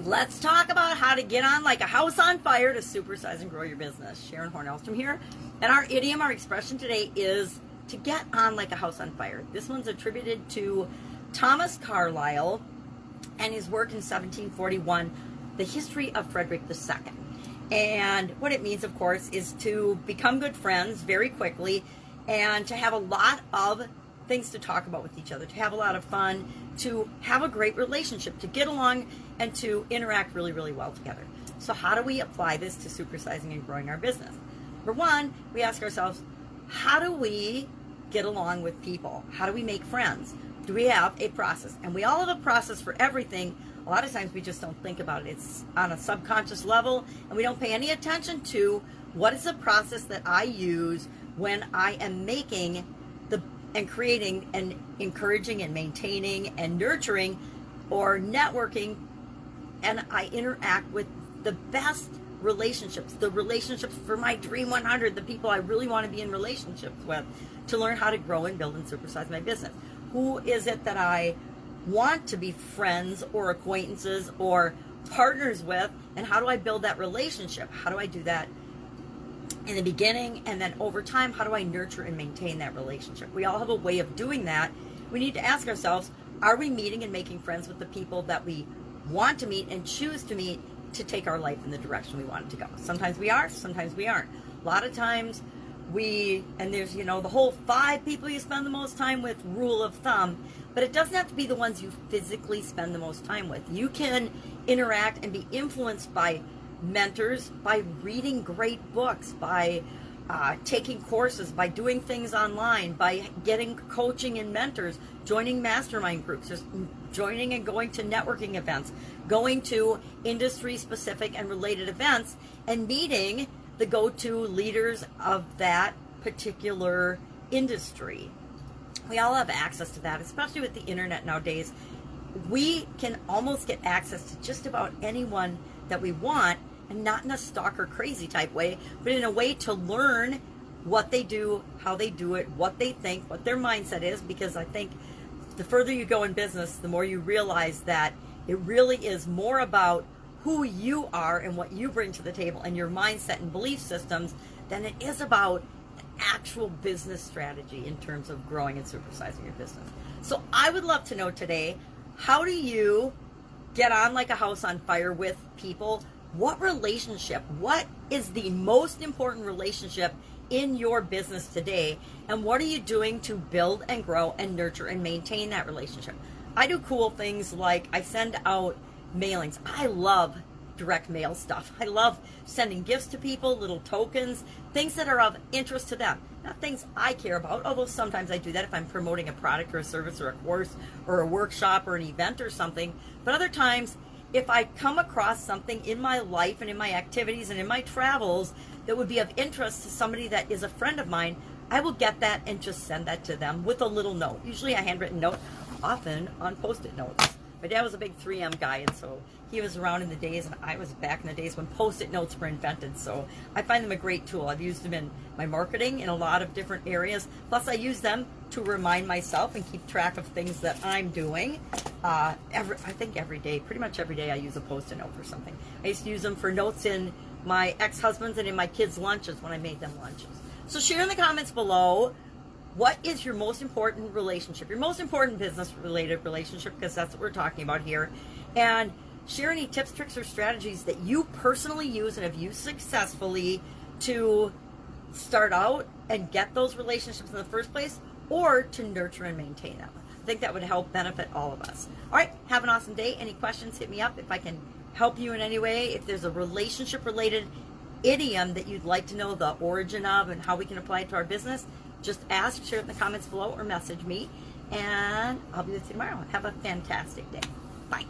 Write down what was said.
Let's talk about how to get on like a house on fire to supersize and grow your business. Sharon Horne-Ellstrom here. And our idiom, our expression today is to get on like a house on fire. This one's attributed to Thomas Carlyle and his work in 1741, The History of Frederick II. And what it means, of course, is to become good friends very quickly and to have a lot of things to talk about with each other, to have a lot of fun, to have a great relationship, to get along and to interact really, really well together. So how do we apply this to supersizing and growing our business? Number one, we ask ourselves, how do we get along with people? How do we make friends? Do we have a process? And we all have a process for everything. A lot of times we just don't think about it. It's on a subconscious level, and we don't pay any attention to what is the process that I use when I am making and creating and encouraging and maintaining and nurturing or networking, and I interact with the best relationships, the relationships for my Dream 100, the people I really want to be in relationships with, to learn how to grow and build and supersize my business. Who is it that I want to be friends or acquaintances or partners with, and how do I build that relationship? How do I do that in the beginning, and then over time, how do I nurture and maintain that relationship? We all have a way of doing that. We need to ask ourselves, are we meeting and making friends with the people that we want to meet and choose to meet to take our life in the direction we want it to go? Sometimes we are, sometimes we aren't. A lot of times and there's, the whole 5 people you spend the most time with rule of thumb, but it doesn't have to be the ones you physically spend the most time with. You can interact and be influenced by mentors, by reading great books, by taking courses, by doing things online, by getting coaching and mentors, joining mastermind groups, just joining and going to networking events, going to industry specific and related events, and meeting the go-to leaders of that particular industry. We all have access to that, especially with the internet nowadays. We can almost get access to just about anyone that we want, and not in a stalker crazy type way, but in a way to learn what they do, how they do it, what they think, what their mindset is, because I think the further you go in business, the more you realize that it really is more about who you are and what you bring to the table and your mindset and belief systems than it is about the actual business strategy in terms of growing and supersizing your business. So I would love to know today, how do you get on like a house on fire with people? What relationship, what is the most important relationship in your business today? And what are you doing to build and grow and nurture and maintain that relationship? I do cool things like I send out mailings. I love direct mail stuff. I love sending gifts to people, little tokens, things that are of interest to them. Not things I care about, although sometimes I do that if I'm promoting a product or a service or a course or a workshop or an event or something. But other times, if I come across something in my life and in my activities and in my travels that would be of interest to somebody that is a friend of mine, I will get that and just send that to them with a little note, usually a handwritten note, often on Post-it notes. My dad was a big 3M guy, and so he was around in the days, and I was back in the days when Post-it notes were invented, so I find them a great tool. I've used them in my marketing in a lot of different areas, plus I use them to remind myself and keep track of things that I'm doing. I think every day, pretty much every day, I use a Post-it note for something. I used to use them for notes in my ex-husband's and in my kids' lunches when I made them lunches. So share in the comments below, what is your most important relationship, your most important business-related relationship, because that's what we're talking about here. And share any tips, tricks, or strategies that you personally use and have used successfully to start out and get those relationships in the first place, or to nurture and maintain them. I think that would help benefit all of us. All right, have an awesome day. Any questions, hit me up if I can help you in any way. If there's a relationship-related idiom that you'd like to know the origin of and how we can apply it to our business, just ask, share it in the comments below, or message me, and I'll be with you tomorrow. Have a fantastic day. Bye.